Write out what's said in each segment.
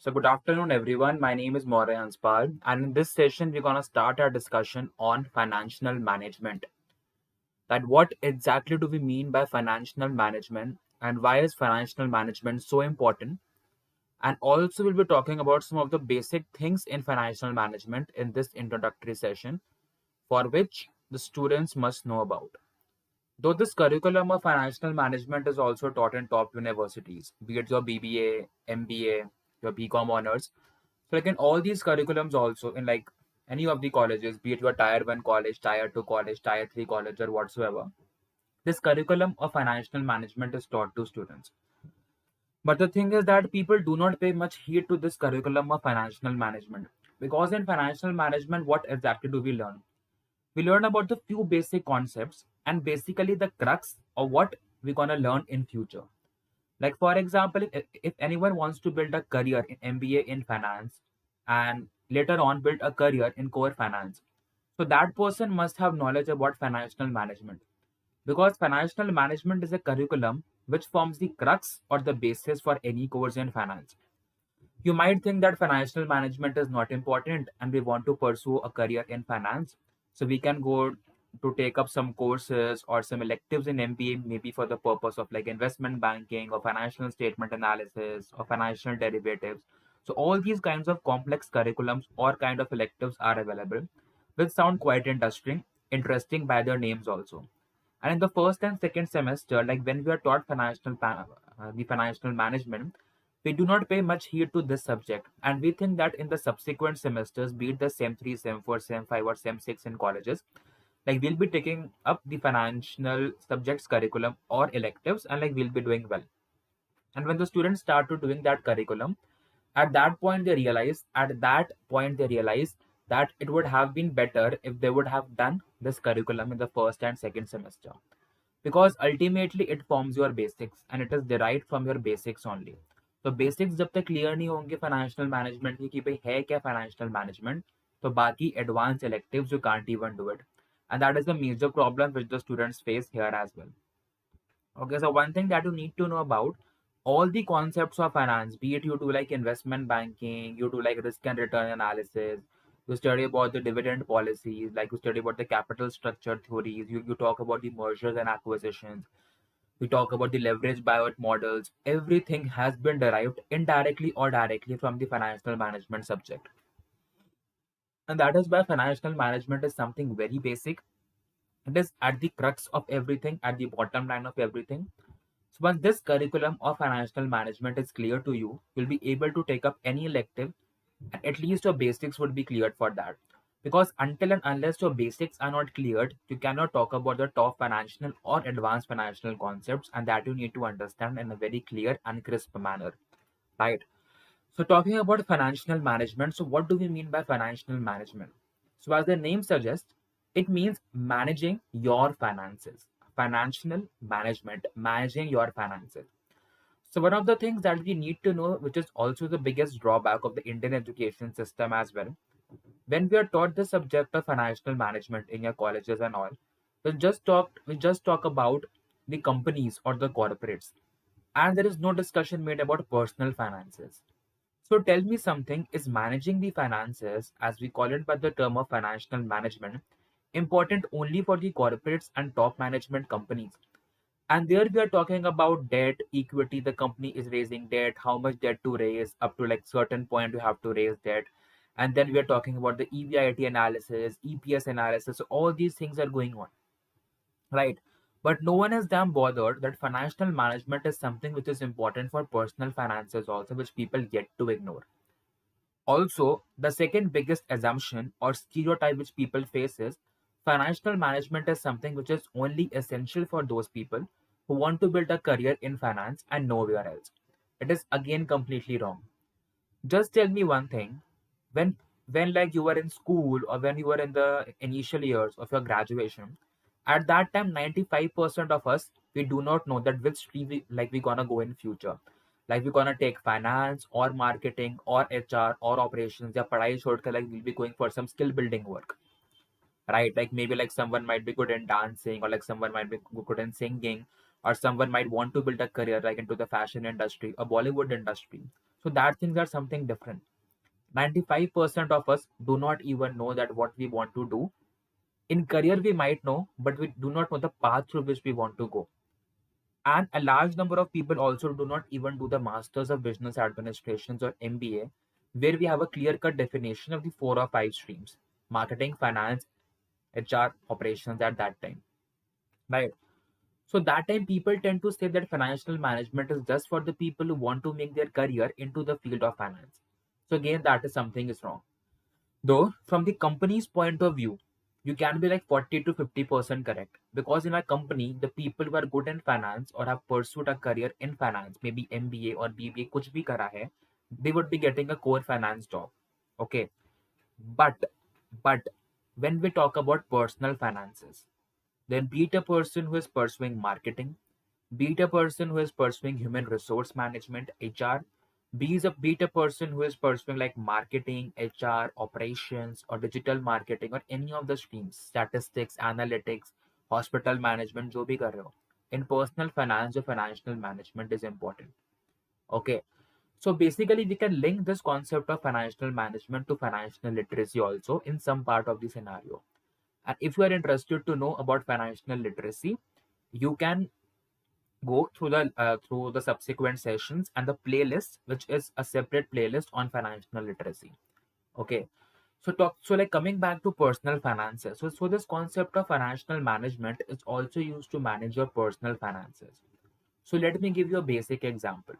So, good afternoon, everyone. My name is Maurya Hanspal, and in this session, we're going to start our discussion on financial management. That what exactly do we mean by financial management, and why is financial management so important? And also, we'll be talking about some of the basic things in financial management in this introductory session, for which the students must know about. Though this curriculum of financial management is also taught in top universities, be it your BBA, MBA, your BCom honors. So like in all these curriculums also in like any of the colleges, be it your tier one college, tier two college, tier three college or whatsoever, this curriculum of financial management is taught to students. But the thing is that people do not pay much heed to this curriculum of financial management. Because in financial management, what exactly do we learn? We learn about the few basic concepts and basically the crux of what we're gonna learn in future. Like for example, if anyone wants to build a career in MBA in finance and later on build a career in core finance, so that person must have knowledge about financial management because financial management is a curriculum which forms the crux or the basis for any course in finance. You might think that financial management is not important and we want to pursue a career in finance. So we can go to take up some courses or some electives in MBA, maybe for the purpose of like investment banking or financial statement analysis or financial derivatives. So all these kinds of complex curriculums or kind of electives are available, which sound quite interesting by their names also. And in the first and second semester, like when we are taught the financial management, we do not pay much heed to this subject, and we think that in the subsequent semesters, be it the SEM 3, SEM 4, SEM 5, or SEM 6 in colleges, like we'll be taking up the financial subjects curriculum or electives, and like we'll be doing well. And when the students start to doing that curriculum, at that point they realize that it would have been better if they would have done this curriculum in the first and second semester because ultimately it forms your basics and it is derived from your basics only. तो basics जब तक clear नहीं होंगे financial management की कि भाई है क्या फाइनेंशियल मैनेजमेंट, तो बाकी advance electives you can't even do it, and that is the major problem which the students face here as well. Okay, so one thing that you need to know about all the concepts of finance, be it you do like investment banking, you do like risk and return analysis, you study about the dividend policies, like you study about the capital structure theories, you talk about the mergers and acquisitions, we talk about the leverage buyout models. Everything has been derived indirectly or directly from the financial management subject. And that is why financial management is something very basic. It is at the crux of everything, at the bottom line of everything. So once this curriculum of financial management is clear to you, you'll be able to take up any elective and at least your basics would be cleared for that. Because until and unless your basics are not cleared, you cannot talk about the top financial or advanced financial concepts, and that you need to understand in a very clear and crisp manner, right? So, talking about financial management, so what do we mean by financial management? So, as the name suggests, it means managing your finances. Financial management, managing your finances. So, one of the things that we need to know, which is also the biggest drawback of the Indian education system as well, when we are taught the subject of financial management in your colleges and all, we just talk about the companies or the corporates, and there is no discussion made about personal finances. So tell me something, is managing the finances, as we call it by the term of financial management, important only for the corporates and top management companies? And there we are talking about debt, equity, the company is raising debt, how much debt to raise, up to like certain point you have to raise debt. And then we are talking about the EBIT analysis, EPS analysis. So all these things are going on, right? But no one is damn bothered that financial management is something which is important for personal finances also, which people get to ignore. Also, the second biggest assumption or stereotype which people face is financial management is something which is only essential for those people who want to build a career in finance and nowhere else. It is again completely wrong. Just tell me one thing. When like you were in school or when you were in the initial years of your graduation, at that time 95% of us we do not know that which stream we gonna go in future. Like we're gonna take finance or marketing or HR or operations. या पढ़ाई छोड़कर like we'll be going for some skill building work, right? Like maybe like someone might be good in dancing or like someone might be good in singing or someone might want to build a career like into the fashion industry or Bollywood industry. So that things are something different. 95% of us do not even know that what we want to do. In career, we might know, but we do not know the path through which we want to go. And a large number of people also do not even do the Masters of Business Administrations or MBA, where we have a clear cut definition of the 4 or 5 streams: marketing, finance, HR, operations at that time. Right. So that time people tend to say that financial management is just for the people who want to make their career into the field of finance. So again, that is something is wrong. Though from the company's point of view, you can be like 40 to 50% correct, because in a company, the people who are good in finance or have pursued a career in finance, maybe MBA or BBA, कुछ भी करा है, they would be getting a core finance job. Okay, but but when we talk about personal finances, then be it a person who is pursuing marketing, be it a person who is pursuing human resource management, HR, be it a person who is pursuing like marketing, HR, operations, or digital marketing, or any of the streams, statistics, analytics, hospital management, जो भी कर रहे हो. In personal finance, the financial management is important. Okay. So basically, we can link this concept of financial management to financial literacy also in some part of the scenario. And if you are interested to know about financial literacy, you can go through the subsequent sessions and the playlist, which is a separate playlist on financial literacy. Okay. So like coming back to personal finances. So this concept of financial management is also used to manage your personal finances. So let me give you a basic example.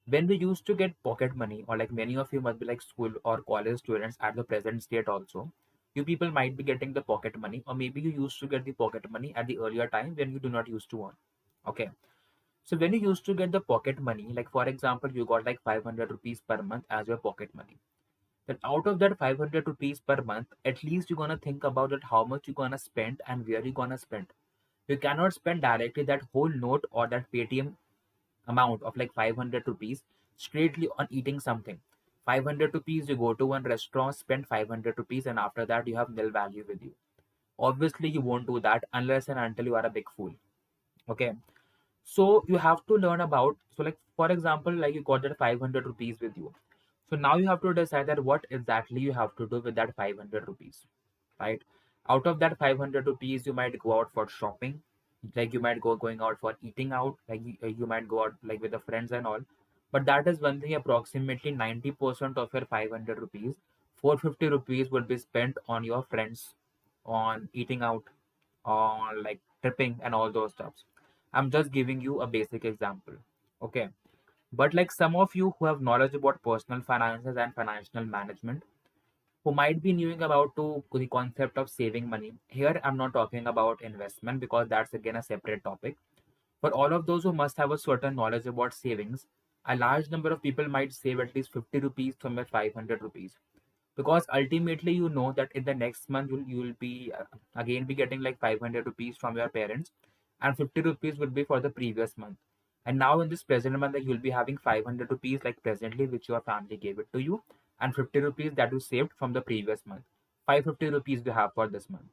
When we used to get pocket money, or like many of you must be like school or college students at the present state also, you people might be getting the pocket money, or maybe you used to get the pocket money at the earlier time when you do not used to earn. Okay. So when you used to get the pocket money, like for example, you got like 500 rupees per month as your pocket money. Then out of that 500 rupees per month, at least you're gonna think about it, how much you're gonna spend and where you're gonna spend. You cannot spend directly that whole note or that Paytm amount of like 500 rupees straightly on eating something. 500 rupees, you go to one restaurant, spend 500 rupees, and after that, you have nil value with you. Obviously, you won't do that unless and until you are a big fool. Okay. So you have to learn about, so like for example, like you got that 500 rupees with you. So now you have to decide that what exactly you have to do with that 500 rupees, right? Out of that 500 rupees, you might go out for shopping, like you might go going out for eating out, like you might go out like with the friends and all. But that is one thing, approximately 90% of your 500 rupees, 450 rupees will be spent on your friends, on eating out, on like tripping and all those stuffs. I'm just giving you a basic example. Okay. But like some of you who have knowledge about personal finances and financial management, who might be knowing about to the concept of saving money. Here I'm not talking about investment because that's again a separate topic. For all of those who must have a certain knowledge about savings, a large number of people might save at least 50 rupees from your 500 rupees, because ultimately you know that in the next month you'll be again be getting like 500 rupees from your parents, and 50 rupees will be for the previous month. And now in this present month, like, you'll be having 500 rupees like presently which your family gave it to you, and 50 rupees that you saved from the previous month. 550 rupees you have for this month.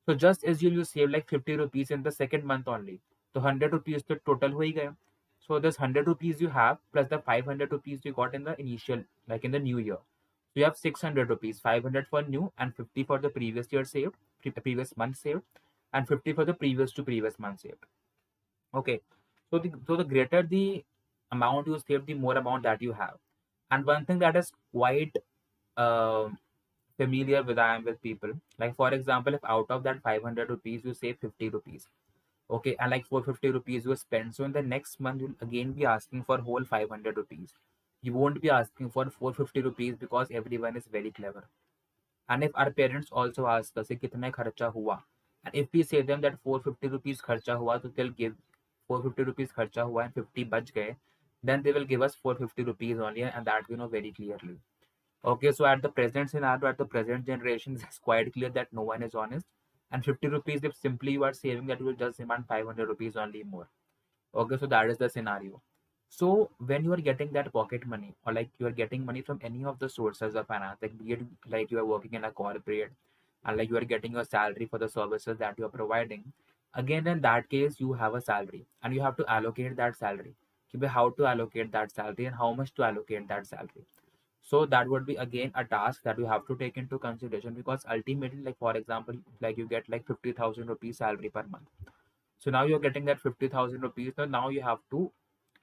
So just assume you save like 50 rupees in the second month only. So 100 rupees the total hui gaya. So this 100 rupees you have plus the 500 rupees you got in the initial, like in the new year. So you have 600 rupees, 500 for new and 50 for the previous year saved, previous month saved, and 50 for the previous month saved. Okay. So the greater the amount you save, the more amount that you have. And one thing that is quite uh, familiar with I am with people, like for example, if out of that 500 rupees you save 50 rupees, okay, and like 450 rupees you spend, so in the next month you'll again be asking for whole 500 rupees. You won't be asking for 450 rupees because everyone is very clever. And if our parents also ask us कि कितने खर्चा हुआ, and if we say them that 450 rupees खर्चा हुआ, तो they'll give 450 rupees खर्चा हुआ and 50 बच गए, then they will give us 450 rupees only, and that we know very clearly. Okay, so at the present scenario, at the present generation, it's quite clear that no one is honest. And 50 rupees, if simply you are saving, that you will just demand 500 rupees only more. Okay, so that is the scenario. So when you are getting that pocket money, or like you are getting money from any of the sources of finance, like be it like you are working in a corporate, and like you are getting your salary for the services that you are providing, again in that case you have a salary and you have to allocate that salary. how to allocate that salary and how much to allocate that salary. So that would be again a task that you have to take into consideration, because ultimately, like for example, like you get like 50,000 rupees salary per month. So now you're getting that 50,000 rupees. So now you have to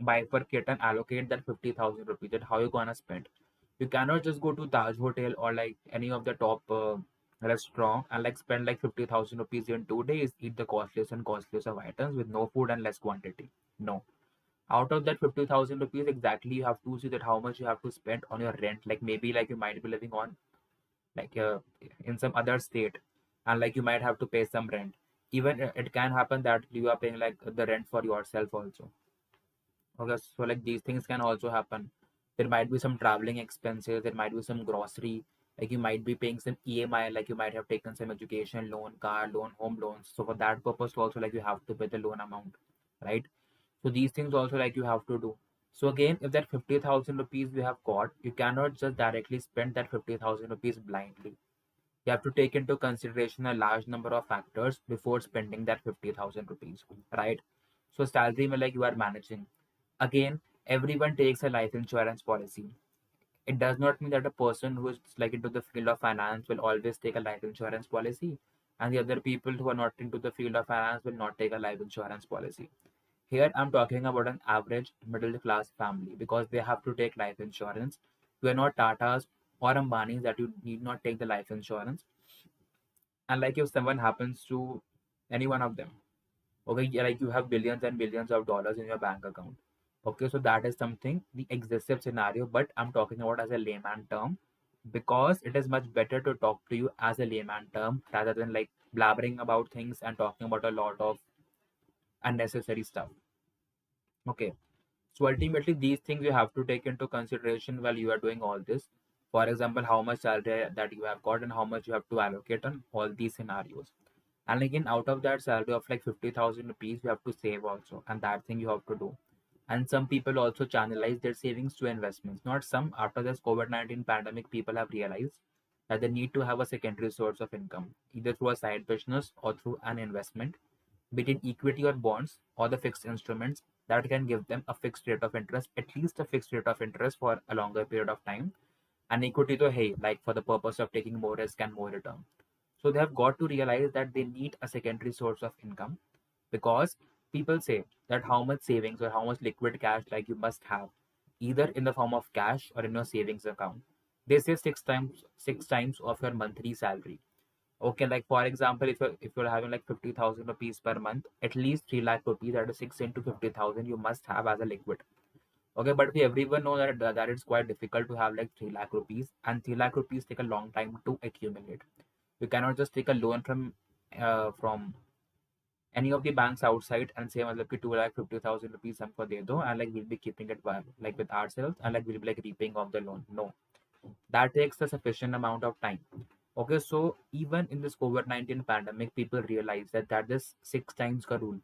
bifurcate and allocate that 50,000 rupees. That how you gonna spend. You cannot just go to Taj Hotel or like any of the top restaurant and like spend like 50,000 rupees in 2 days, eat the costliest and costliest of items with no food and less quantity. No. Out of that 50,000 rupees, exactly you have to see that how much you have to spend on your rent. Like maybe like you might be living on like in some other state, and like you might have to pay some rent. Even it can happen that you are paying like the rent for yourself also. Okay, so like these things can also happen. There might be some traveling expenses, there might be some grocery, like you might be paying some EMI, like you might have taken some education loan, car loan, home loans. So for that purpose also, like you have to pay the loan amount, right? So these things also like you have to do. So again, if that 50,000 rupees you have got, you cannot just directly spend that 50,000 rupees blindly. You have to take into consideration a large number of factors before spending that 50,000 rupees, right? So salary mein like you are managing. Again, everyone takes a life insurance policy. It does not mean that a person who is like into the field of finance will always take a life insurance policy, and the other people who are not into the field of finance will not take a life insurance policy. Here I'm talking about an average middle class family, because they have to take life insurance. You are not Tatas or Ambanis that you need not take the life insurance. And like if someone happens to any one of them, okay, yeah, like you have billions and billions of dollars in your bank account. Okay, so that is something the excessive scenario, but I'm talking about as a layman term, because it is much better to talk to you as a layman term rather than like blabbering about things and talking about a lot of unnecessary stuff. Okay. So ultimately, these things you have to take into consideration while you are doing all this. For example, how much salary that you have got and how much you have to allocate on all these scenarios. And again, out of that salary of like 50,000 rupees, you have to save also, and that thing you have to do. And some people also channelize their savings to investments. Not some. After this COVID-19 pandemic, people have realized that they need to have a secondary source of income, either through a side business or through an investment, between equity or bonds or the fixed instruments that can give them a fixed rate of interest, at least a fixed rate of interest for a longer period of time. And equity to hey, like for the purpose of taking more risk and more return. So they have got to realize that they need a secondary source of income, because people say that how much savings or how much liquid cash like you must have, either in the form of cash or in your savings account. They say six times of your monthly salary. Okay, like for example, if you're having like 50,000 rupees per month, at least 3 lakh rupees, that is 6 into 50,000, you must have as a liquid. Okay, but we everyone know that it's quite difficult to have like 3 lakh rupees, and 3 lakh rupees take a long time to accumulate. You cannot just take a loan from any of the banks outside and say मतलब कि 2,50,000 rupees हमको दे दो, and like we'll be keeping it like with ourselves, and like we'll be like repaying off the loan. No, that takes a sufficient amount of time. Okay, so even in this COVID-19 pandemic, people realize that this 6 times का rule,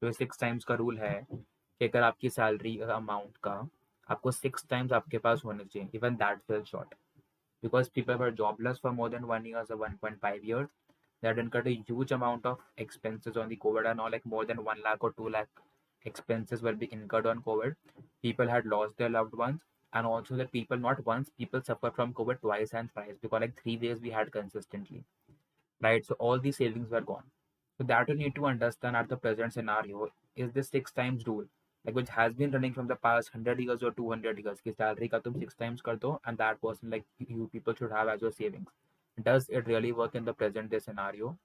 जो 6 times का rule है कि अगर आपकी salary amount का आपको 6 times आपके पास होने चाहिए, even that fell short, because people were jobless for more than 1 year or 1.5 years. They had incurred a huge amount of expenses on the COVID, and all like more than 1 lakh or 2 lakh expenses were being incurred on COVID. People had lost their loved ones, and also that people not once, people suffer from COVID twice and thrice, because like 3 waves we had consistently, right? So all these savings were gone. So that you need to understand at the present scenario is this 6 times rule, like which has been running from the past 100 years or 200 years. कि salary का तुम 6 times कर दो, and that person like you people should have as your savings. Does it really work in the present day scenario,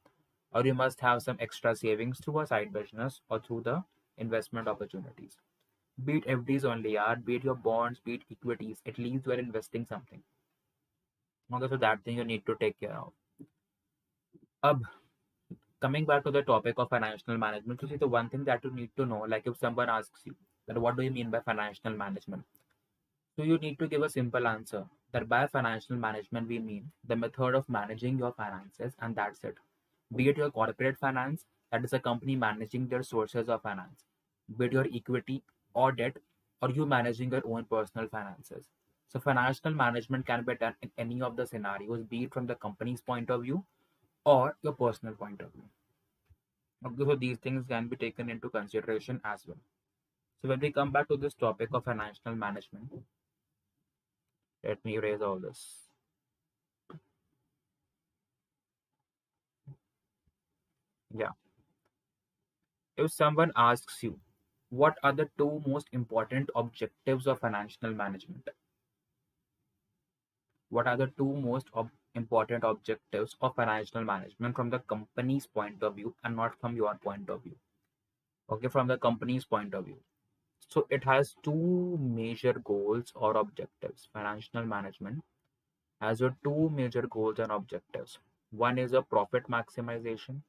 or you must have some extra savings through a side business or through the investment opportunities? Be it FDs only, or be it your bonds, be it equities, at least you are investing something. Okay, so that thing you need to take care of. Ab, coming back to the topic of financial management, so see the one thing that you need to know, like if someone asks you that what do you mean by financial management, so you need to give a simple answer that by financial management we mean the method of managing your finances, and that's it. Be it your corporate finance, that is a company managing their sources of finance, be it your equity or debt, or you managing your own personal finances. So financial management can be done in any of the scenarios, be it from the company's point of view or your personal point of view. Okay, so these things can be taken into consideration as well. So when we come back to this topic of financial management, let me erase all this. Yeah. If someone asks you, what are the two most important objectives of financial management? What are the two most important objectives of financial management from the company's point of view and not from your point of view? Okay, from the company's point of view. So it has two major goals or objectives. Financial management has your two major goals and objectives. One is a profit maximization,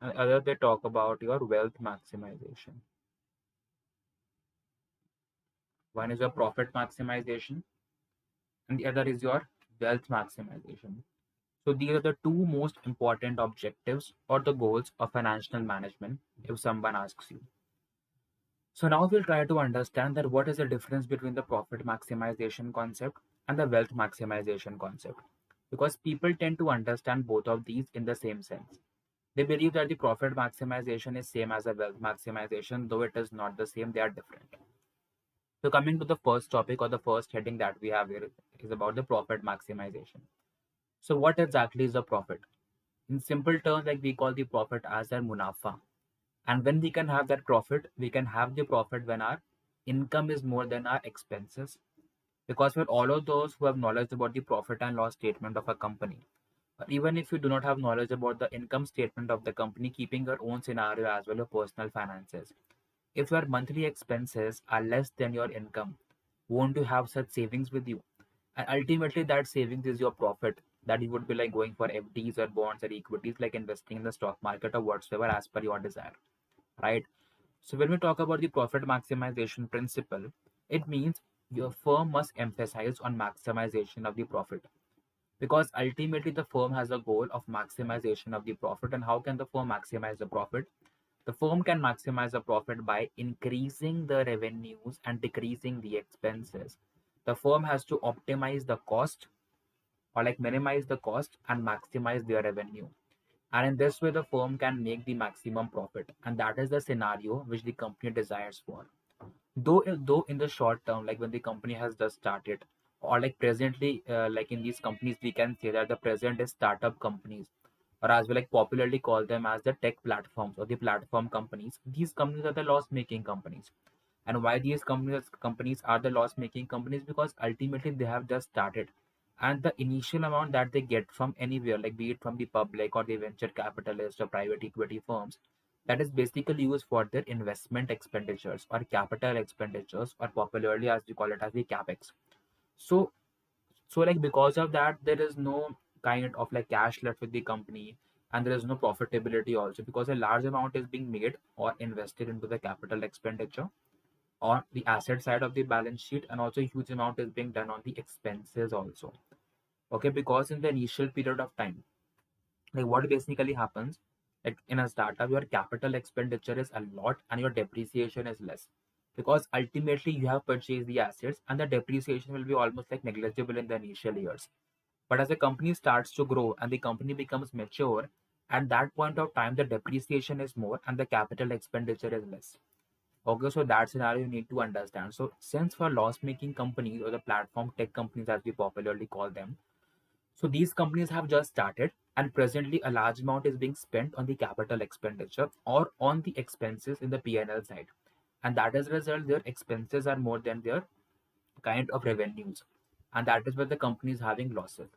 and other they talk about your wealth maximization. One is your profit maximization, and the other is your wealth maximization. So these are the two most important objectives or the goals of financial management if someone asks you. So now we'll try to understand that what is the difference between the profit maximization concept and the wealth maximization concept. Because people tend to understand both of these in the same sense. They believe that the profit maximization is same as a wealth maximization, though it is not the same, they are different. So coming to the first topic or the first heading that we have here is about the profit maximization. So what exactly is the profit? In simple terms, like we call the profit as a munafa. And when we can have that profit, we can have the profit when our income is more than our expenses. Because for all of those who have knowledge about the profit and loss statement of a company, or even if you do not have knowledge about the income statement of the company, keeping your own scenario as well as personal finances. If your monthly expenses are less than your income, won't you have such savings with you? And ultimately, that savings is your profit that you would be like going for FDs or bonds or equities, like investing in the stock market or whatsoever as per your desire, right? So when we talk about the profit maximization principle, it means your firm must emphasize on maximization of the profit because ultimately the firm has a goal of maximization of the profit. And how can the firm maximize the profit? The firm can maximize the profit by increasing the revenues and decreasing the expenses. The firm has to optimize the cost or like minimize the cost and maximize their revenue. And in this way, the firm can make the maximum profit. And that is the scenario which the company desires for. Though in the short term, like when the company has just started, or like presently, like in these companies, we can say that the present is startup companies, or as we like popularly call them as the tech platforms or the platform companies. These companies are the loss-making companies. And why these companies are the loss-making companies? Because ultimately they have just started, and the initial amount that they get from anywhere, like be it from the public or the venture capitalist or private equity firms, that is basically used for their investment expenditures or capital expenditures, or popularly as we call it as the capex. So like because of that, there is no kind of like cash left with the company, and there is no profitability also because a large amount is being made or invested into the capital expenditure on the asset side of the balance sheet, and also a huge amount is being done on the expenses also. Okay, because in the initial period of time, like what basically happens, like in a startup, your capital expenditure is a lot and your depreciation is less, because ultimately you have purchased the assets and the depreciation will be almost like negligible in the initial years. But as the company starts to grow and the company becomes mature, at that point of time the depreciation is more and the capital expenditure is less. Okay, so that scenario you need to understand. So since for loss making companies or the platform tech companies as we popularly call them, so these companies have just started, and presently a large amount is being spent on the capital expenditure or on the expenses in the P&L side. And that as a result, their expenses are more than their kind of revenues. And that is where the company is having losses.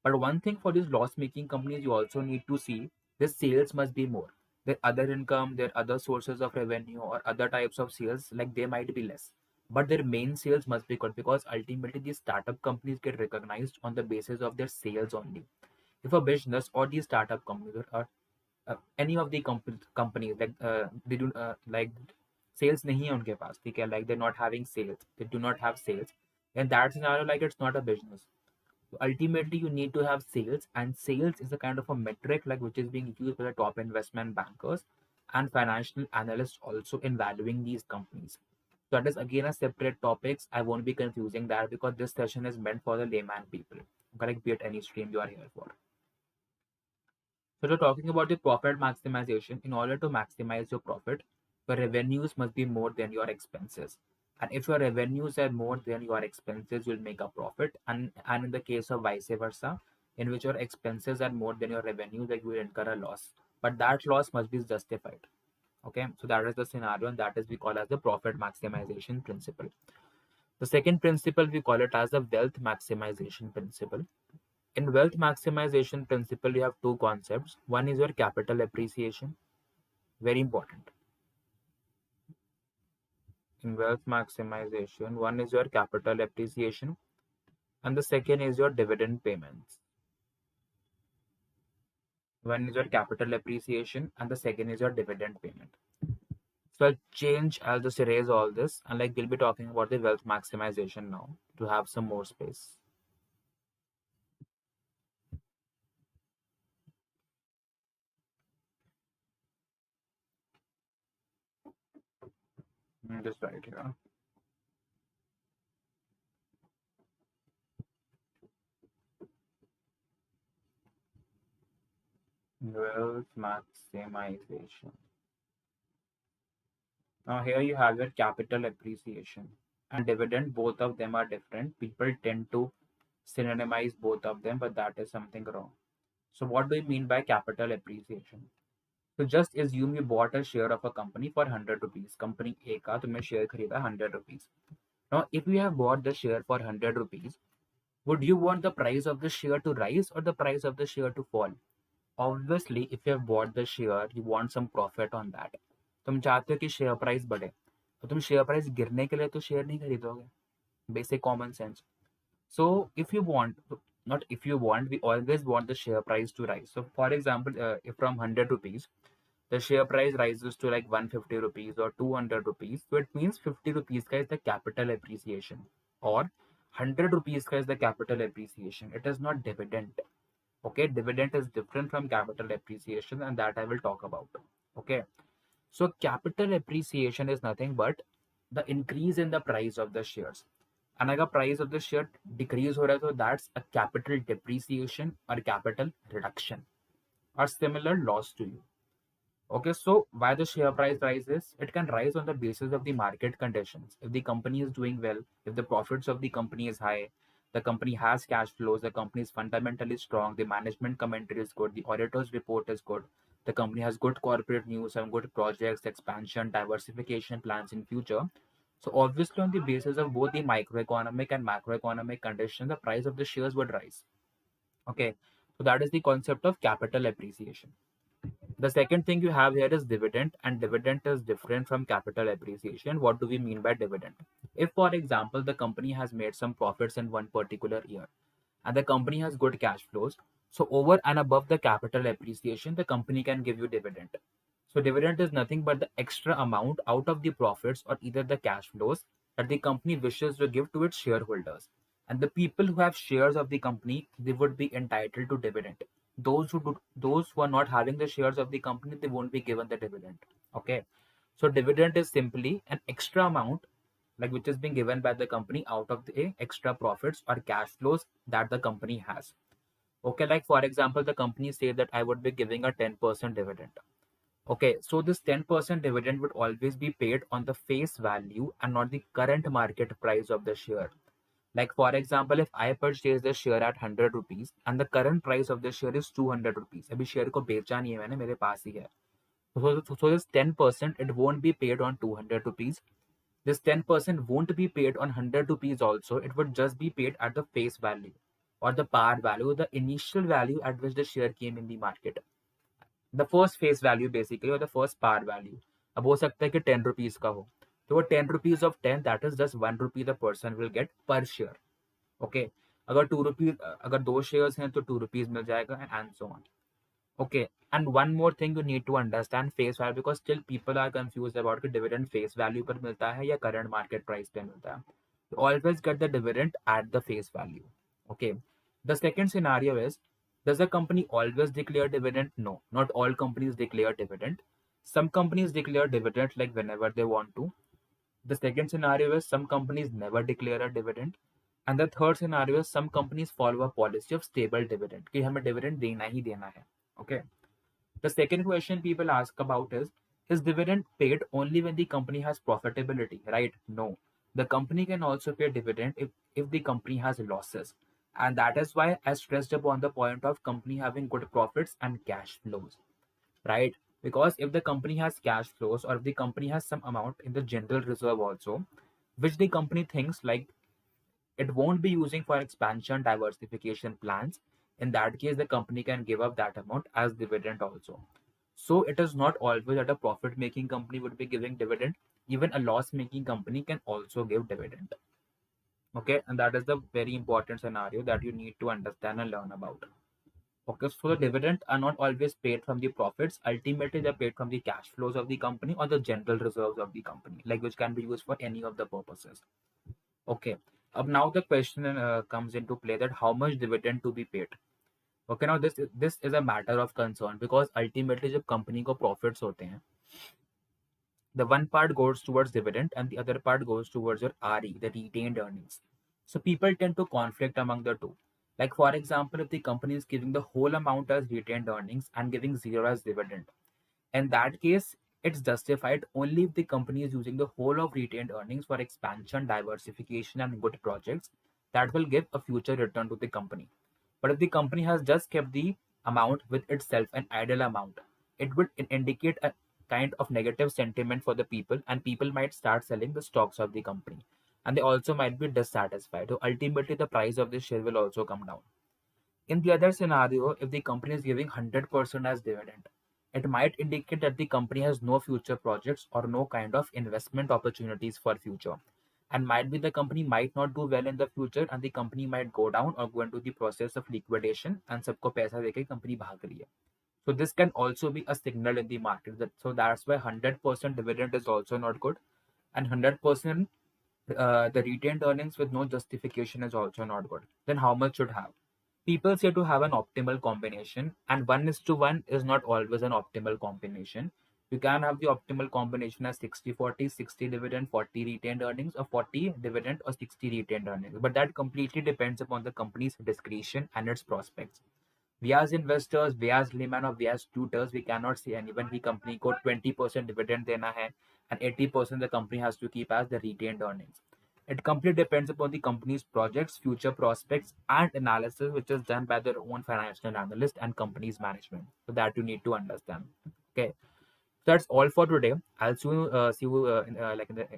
But one thing for these loss-making companies, you also need to see the sales must be more. Their other income, their other sources of revenue, or other types of sales, like they might be less. But their main sales must be good because ultimately these startup companies get recognized on the basis of their sales only. If a business or these startup companies or any of the companies like they do like sales नहीं है उनके पास, ठीक है, like they're not having sales, they do not have sales, in that scenario like it's not a business. So ultimately, you need to have sales, and sales is a kind of a metric like which is being used by the top investment bankers and financial analysts also in valuing these companies. So that is again a separate topics. I won't be confusing that because this session is meant for the layman people. Correct, be it any stream you are here for. So we're talking about the profit maximization. In order to maximize your profit, your revenues must be more than your expenses. And if your revenues are more than your expenses, you'll make a profit. And in the case of vice versa, in which your expenses are more than your revenue, that you will incur a loss. But that loss must be justified. Okay, so that is the scenario, and that is we call as the profit maximization principle. The second principle we call it as the wealth maximization principle. In wealth maximization principle, you have two concepts. One is your capital appreciation, very important. In wealth maximization, one is your capital appreciation, and the second is your dividend payments. One is your capital appreciation, and the second is your dividend payment. So I'll just erase all this, and like we'll be talking about the wealth maximization now to have some more space. Just right here. Wealth maximization. Now here you have your capital appreciation and dividend. Both of them are different. People tend to synonymize both of them, but that is something wrong. So what do you mean by capital appreciation? So just assume you bought a share of a company for 100 rupees. Company A का तुमने share खरीदा 100 rupees. Now if you have bought the share for 100 rupees, would you want the price of the share to rise or the price of the share to fall? Obviously, if you have bought the share, you want some profit on that. तुम चाहते हो कि share price बढ़े, तो तुम share price गिरने के लिए तो शेयर नहीं खरीदोगे. Basic common sense. So if you want, not if you want, we always want the share price to rise. So for example, if from 100 rupees, the share price rises to like 150 rupees or 200 rupees, so it means 50 rupees ka is the capital appreciation, or 100 rupees ka is the capital appreciation. It is not dividend. Okay, dividend is different from capital appreciation, and that I will talk about. Okay, so capital appreciation is nothing but the increase in the price of the shares. And अगर price of the share decrease हो रहा है, तो that's a capital depreciation or capital reduction or similar loss to you. Okay, so why the share price rises? It can rise on the basis of the market conditions. If the company is doing well, if the profits of the company is high, the company has cash flows, the company is fundamentally strong, the management commentary is good, the auditor's report is good, the company has good corporate news, some good projects, expansion, diversification plans in future. So obviously on the basis of both the microeconomic and macroeconomic conditions, the price of the shares would rise. Okay, so that is the concept of capital appreciation. The second thing you have here is dividend, and dividend is different from capital appreciation. What do we mean by dividend? If, for example, the company has made some profits in one particular year and the company has good cash flows, so over and above the capital appreciation, the company can give you dividend. So, dividend is nothing but the extra amount out of the profits or either the cash flows that the company wishes to give to its shareholders. And the people who have shares of the company, they would be entitled to dividend. Those who are not having the shares of the company, they won't be given the dividend. Okay, so dividend is simply an extra amount like which is being given by the company out of the extra profits or cash flows that the company has. Okay, like for example, the company say that I would be giving a 10% dividend. Okay, so this 10% dividend would always be paid on the face value and not the current market price of the share. Like for example, if I purchase the share at 100 rupees and the current price of the share is 200 rupees, अभी share को बेचा नहीं है मैंने, मेरे पास ही है. So this 10% it won't be paid on 200 rupees. This 10% won't be paid on 100 rupees also. It would just be paid at the face value or the par value, the initial value at which the share came in the market. The first face value basically or the first par value. अब हो सकता है कि 10 rupees का हो, तो वो 10 rupees of 10, that is just 1 rupee the person will get per share. Okay, अगर 2 rupees, अगर दो shares हैं तो 2 rupees मिल जाएगा and so on. Okay, and one more thing you need to understand face value, because still people are confused about कि dividend face value पर मिलता है या current market price पे मिलता है. You always get the dividend at the face value. Okay, the second scenario is, does the company always declare dividend? No, not all companies declare dividend. Some companies declare dividend like whenever they want to. The second scenario is some companies never declare a dividend. And the third scenario is some companies follow a policy of stable dividend कि हमें dividend देना ही देना है. Okay, The second question people ask about is dividend paid only when the company has profitability, right? No. The company can also pay dividend if the company has losses. And that is why I stressed upon the point of company having good profits and cash flows, right? Because if the company has cash flows or if the company has some amount in the general reserve also, which the company thinks like it won't be using for expansion diversification plans, in that case the company can give up that amount as dividend also. So it is not always that a profit making company would be giving dividend. Even a loss making company can also give dividend. Okay, and that is the very important scenario that you need to understand and learn about. Okay, so the dividend are not always paid from the profits. Ultimately, they're paid from the cash flows of the company or the general reserves of the company, like which can be used for any of the purposes. Okay. Now the question comes into play that how much dividend to be paid. Okay, now this is a matter of concern because ultimately जब company को profits होते हैं, the one part goes towards dividend and the other part goes towards your RE, the retained earnings. So people tend to conflict among the two. Like for example, if the company is giving the whole amount as retained earnings and giving zero as dividend, in that case, it's justified only if the company is using the whole of retained earnings for expansion, diversification, and good projects that will give a future return to the company. But if the company has just kept the amount with itself, an idle amount, it would indicate a kind of negative sentiment for the people, and people might start selling the stocks of the company. And they also might be dissatisfied. So ultimately, the price of the share will also come down. In the other scenario, if the company is giving 100% as dividend, it might indicate that the company has no future projects or no kind of investment opportunities for future. And might be the company might not do well in the future and the company might go down or go into the process of liquidation and सबको पैसा देके company भाग रही है. So this can also be a signal in the market. So that's why 100% dividend is also not good, and 100% the retained earnings with no justification is also not good. Then how much should have? People say to have an optimal combination, and 1:1 is not always an optimal combination. You can have the optimal combination as 60-40, 60 dividend, 40 retained earnings, or 40 dividend or 60 retained earnings. But that completely depends upon the company's discretion and its prospects. We as investors, we as laymen or we as tutors, we cannot say anyone की company को 20% dividend देना है and 80% the company has to keep as the retained earnings. It completely depends upon the company's projects, future prospects, and analysis, which is done by their own financial analyst and company's management. So that you need to understand. Okay, so that's all for today. I'll soon see you in, like in the